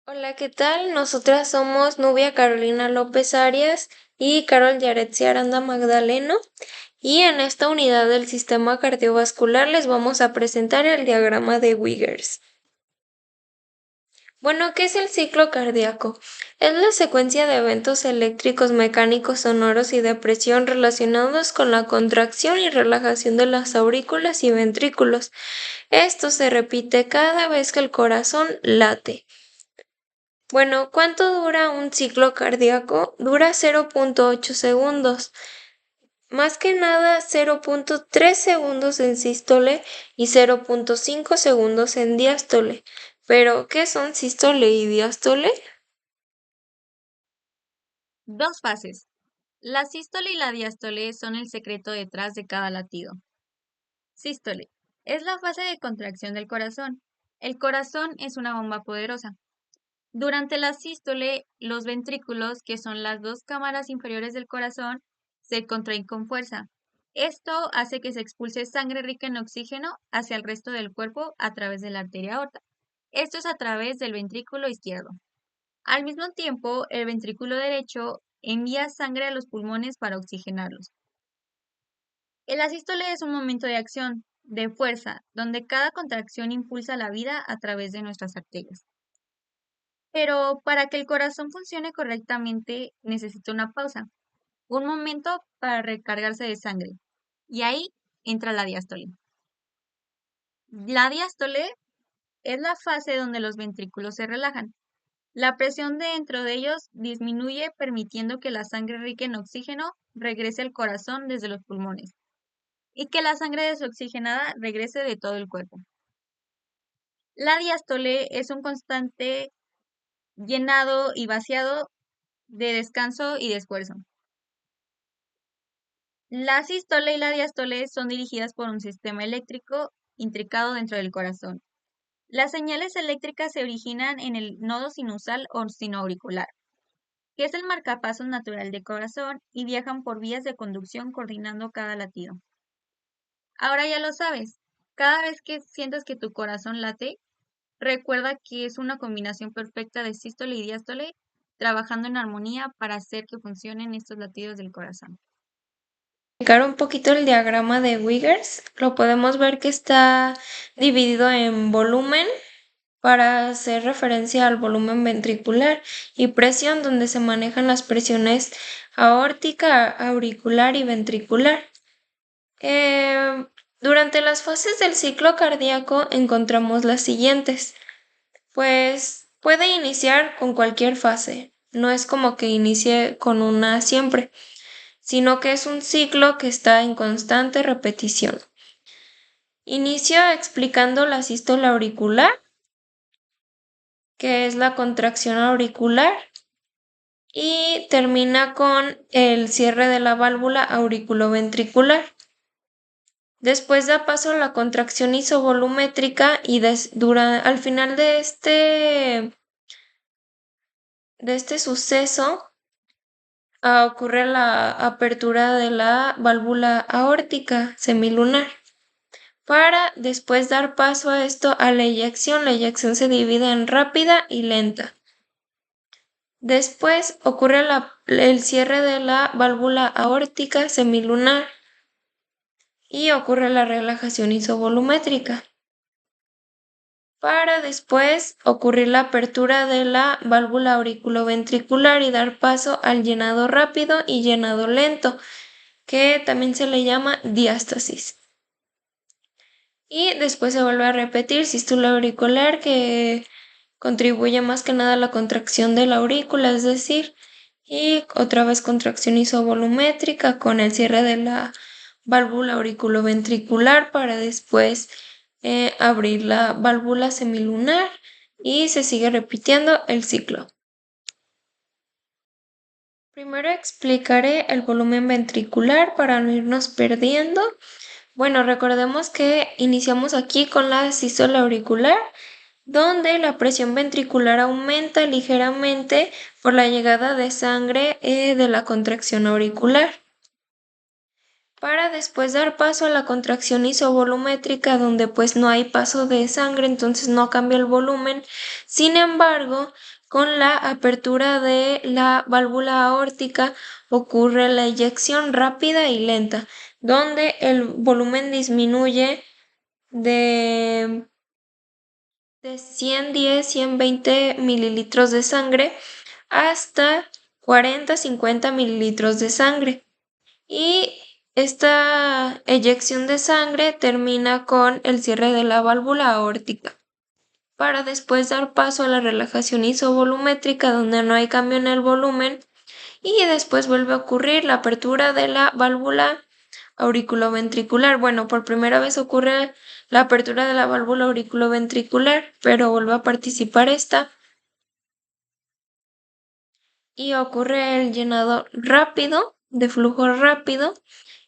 Hola, ¿qué tal? Nosotras somos Nubia Carolina López Arias y Carol Yaretsi Aranda Magdaleno, y en esta unidad del sistema cardiovascular les vamos a presentar el diagrama de Wiggers. Bueno, ¿qué es el ciclo cardíaco? Es la secuencia de eventos eléctricos, mecánicos, sonoros y de presión relacionados con la contracción y relajación de las aurículas y ventrículos. Esto se repite cada vez que el corazón late. Bueno, ¿cuánto dura un ciclo cardíaco? Dura 0.8 segundos. Más que nada 0.3 segundos en sístole y 0.5 segundos en diástole. Pero, ¿qué son sístole y diástole? Dos fases. La sístole y la diástole son el secreto detrás de cada latido. Sístole es la fase de contracción del corazón. El corazón es una bomba poderosa. Durante la sístole, los ventrículos, que son las dos cámaras inferiores del corazón, se contraen con fuerza. Esto hace que se expulse sangre rica en oxígeno hacia el resto del cuerpo a través de la arteria aorta. Esto es a través del ventrículo izquierdo. Al mismo tiempo, el ventrículo derecho envía sangre a los pulmones para oxigenarlos. El asístole es un momento de acción, de fuerza, donde cada contracción impulsa la vida a través de nuestras arterias. Pero para que el corazón funcione correctamente, necesita una pausa, un momento para recargarse de sangre. Y ahí entra la diástole. La diástole es la fase donde los ventrículos se relajan. La presión dentro de ellos disminuye, permitiendo que la sangre rica en oxígeno regrese al corazón desde los pulmones y que la sangre desoxigenada regrese de todo el cuerpo. La diástole es un constante llenado y vaciado de descanso y de esfuerzo. La sístole y la diástole son dirigidas por un sistema eléctrico intricado dentro del corazón. Las señales eléctricas se originan en el nodo sinusal o sinoauricular, que es el marcapasos natural del corazón, y viajan por vías de conducción coordinando cada latido. Ahora ya lo sabes, cada vez que sientas que tu corazón late, recuerda que es una combinación perfecta de sístole y diástole trabajando en armonía para hacer que funcionen estos latidos del corazón. Explicar un poquito el diagrama de Wiggers. Lo podemos ver que está dividido en volumen para hacer referencia al volumen ventricular y presión, donde se manejan las presiones aórtica, auricular y ventricular. Durante las fases del ciclo cardíaco encontramos las siguientes. Pues puede iniciar con cualquier fase, no es como que inicie con una siempre, sino que es un ciclo que está en constante repetición. Inicia explicando la sístole auricular, que es la contracción auricular, y termina con el cierre de la válvula auriculoventricular. Después da paso a la contracción isovolumétrica y al final de este suceso ocurre la apertura de la válvula aórtica semilunar. Para después dar paso a esto a la eyección se divide en rápida y lenta. Después ocurre el cierre de la válvula aórtica semilunar y ocurre la relajación isovolumétrica, para después ocurrir la apertura de la válvula auriculoventricular y dar paso al llenado rápido y llenado lento, que también se le llama diástasis. Y después se vuelve a repetir sístole auricular, que contribuye más que nada a la contracción de la aurícula, es decir, y otra vez contracción isovolumétrica con el cierre de la válvula auriculoventricular para después abrir la válvula semilunar y se sigue repitiendo el ciclo. Primero explicaré el volumen ventricular para no irnos perdiendo. Bueno, recordemos que iniciamos aquí con la sístole auricular, donde la presión ventricular aumenta ligeramente por la llegada de sangre de la contracción auricular, para después dar paso a la contracción isovolumétrica, donde pues no hay paso de sangre, entonces no cambia el volumen. Sin embargo, con la apertura de la válvula aórtica ocurre la eyección rápida y lenta, donde el volumen disminuye de 110-120 mililitros de sangre hasta 40-50 mililitros de sangre. Y esta eyección de sangre termina con el cierre de la válvula aórtica, para después dar paso a la relajación isovolumétrica donde no hay cambio en el volumen y después vuelve a ocurrir la apertura de la válvula auriculoventricular. Bueno, por primera vez ocurre la apertura de la válvula auriculoventricular, pero vuelve a participar esta y ocurre el llenado rápido, de flujo rápido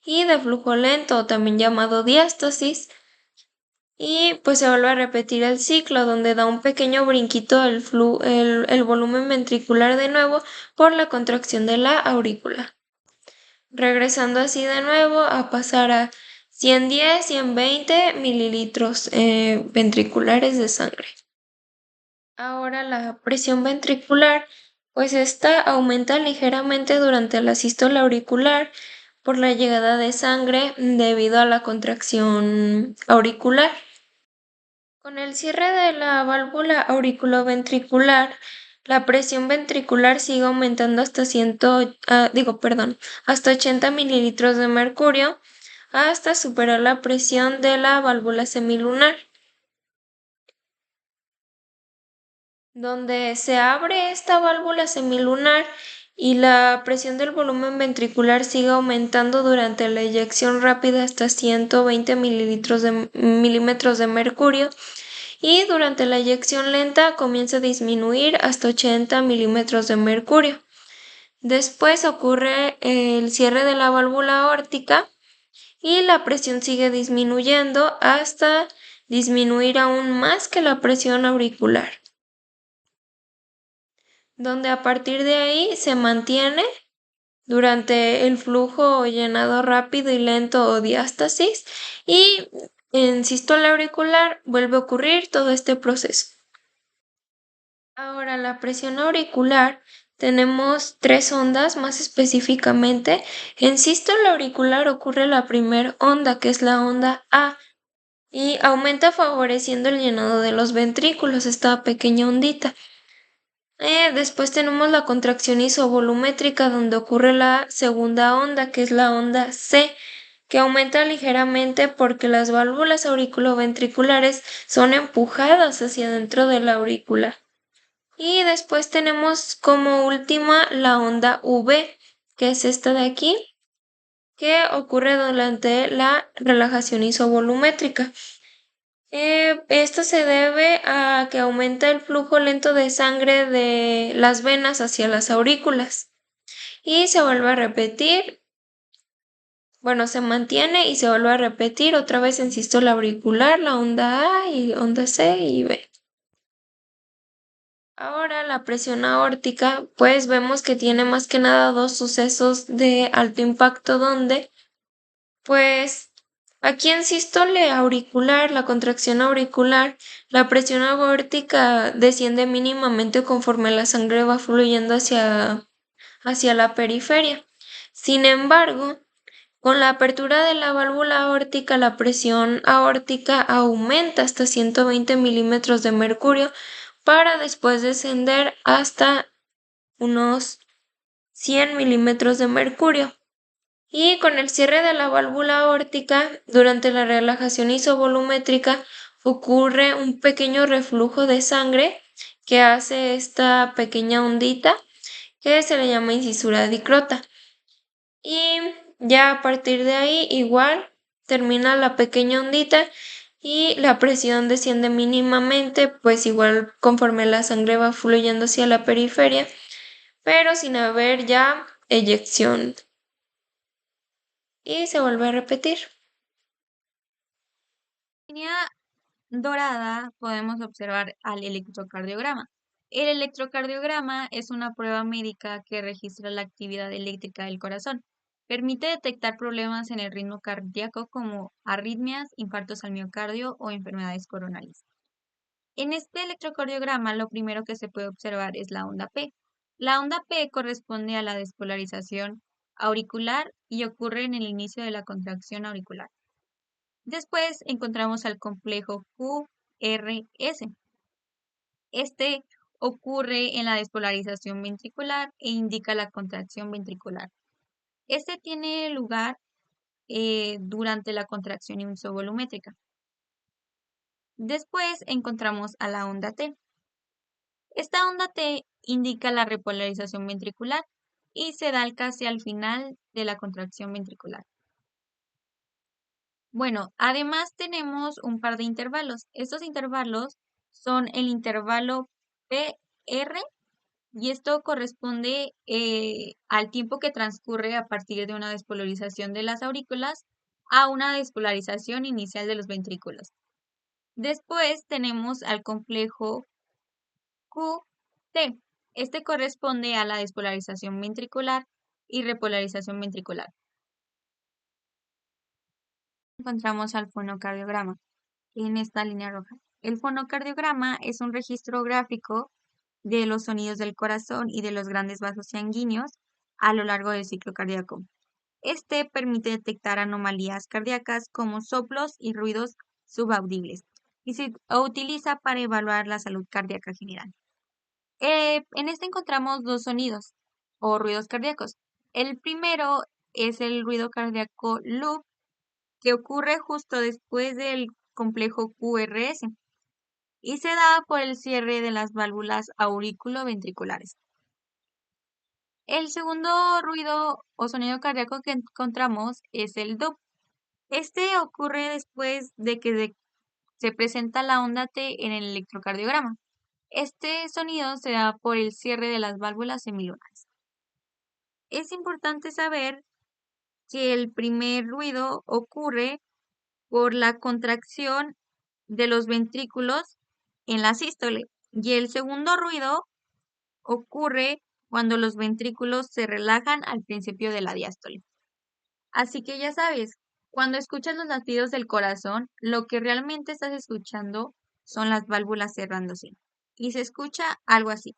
y de flujo lento, también llamado diástasis. Y pues se vuelve a repetir el ciclo donde da un pequeño brinquito el volumen ventricular de nuevo por la contracción de la aurícula, regresando así de nuevo a pasar a 110-120 mililitros ventriculares de sangre. Ahora la presión ventricular, pues esta aumenta ligeramente durante la sístole auricular por la llegada de sangre debido a la contracción auricular. Con el cierre de la válvula auriculoventricular, la presión ventricular sigue aumentando hasta 80 mililitros de mercurio, hasta superar la presión de la válvula semilunar, donde se abre esta válvula semilunar y la presión del volumen ventricular sigue aumentando durante la eyección rápida hasta 120 milímetros de mercurio y durante la eyección lenta comienza a disminuir hasta 80 milímetros de mercurio. Después ocurre el cierre de la válvula aórtica y la presión sigue disminuyendo hasta disminuir aún más que la presión auricular, donde a partir de ahí se mantiene durante el flujo o llenado rápido y lento o diástasis y en sístole auricular vuelve a ocurrir todo este proceso. Ahora, la presión auricular, tenemos tres ondas más específicamente. En sístole auricular ocurre la primera onda, que es la onda A, y aumenta favoreciendo el llenado de los ventrículos, esta pequeña ondita. Después tenemos la contracción isovolumétrica, donde ocurre la segunda onda, que es la onda C, que aumenta ligeramente porque las válvulas auriculoventriculares son empujadas hacia dentro de la aurícula. Y después tenemos como última la onda V, que es esta de aquí, que ocurre durante la relajación isovolumétrica. Esto se debe a que aumenta el flujo lento de sangre de las venas hacia las aurículas. Y se vuelve a repetir, bueno, se mantiene y se vuelve a repetir otra vez en sístole auricular, la onda A y onda C y B. Ahora la presión aórtica, pues vemos que tiene más que nada dos sucesos de alto impacto donde, pues aquí en sístole auricular, la contracción auricular, la presión aórtica desciende mínimamente conforme la sangre va fluyendo hacia la periferia. Sin embargo, con la apertura de la válvula aórtica, la presión aórtica aumenta hasta 120 milímetros de mercurio para después descender hasta unos 100 milímetros de mercurio. Y con el cierre de la válvula aórtica, durante la relajación isovolumétrica, ocurre un pequeño reflujo de sangre que hace esta pequeña ondita que se le llama incisura dicrota. Y ya a partir de ahí, igual termina la pequeña ondita y la presión desciende mínimamente, pues igual conforme la sangre va fluyendo hacia la periferia, pero sin haber ya eyección. Y se vuelve a repetir. En línea dorada podemos observar al electrocardiograma. El electrocardiograma es una prueba médica que registra la actividad eléctrica del corazón. Permite detectar problemas en el ritmo cardíaco como arritmias, infartos al miocardio o enfermedades coronarias. En este electrocardiograma lo primero que se puede observar es la onda P. La onda P corresponde a la despolarización auricular y ocurre en el inicio de la contracción auricular. Después encontramos al complejo QRS. Este ocurre en la despolarización ventricular e indica la contracción ventricular. Este tiene lugar durante la contracción isovolumétrica. Después encontramos a la onda T. Esta onda T indica la repolarización ventricular y se da casi al final de la contracción ventricular. Bueno, además tenemos un par de intervalos. Estos intervalos son el intervalo PR y esto corresponde al tiempo que transcurre a partir de una despolarización de las aurículas a una despolarización inicial de los ventrículos. Después tenemos al complejo QT. Este corresponde a la despolarización ventricular y repolarización ventricular. Encontramos al fonocardiograma en esta línea roja. El fonocardiograma es un registro gráfico de los sonidos del corazón y de los grandes vasos sanguíneos a lo largo del ciclo cardíaco. Este permite detectar anomalías cardíacas como soplos y ruidos subaudibles y se utiliza para evaluar la salud cardíaca general. En este encontramos dos sonidos o ruidos cardíacos. El primero es el ruido cardíaco loop, que ocurre justo después del complejo QRS y se da por el cierre de las válvulas auriculoventriculares. El segundo ruido o sonido cardíaco que encontramos es el DOP. Este ocurre después de que se presenta la onda T en el electrocardiograma. Este sonido se da por el cierre de las válvulas semilunares. Es importante saber que el primer ruido ocurre por la contracción de los ventrículos en la sístole y el segundo ruido ocurre cuando los ventrículos se relajan al principio de la diástole. Así que ya sabes, cuando escuchas los latidos del corazón, lo que realmente estás escuchando son las válvulas cerrándose y se escucha algo así.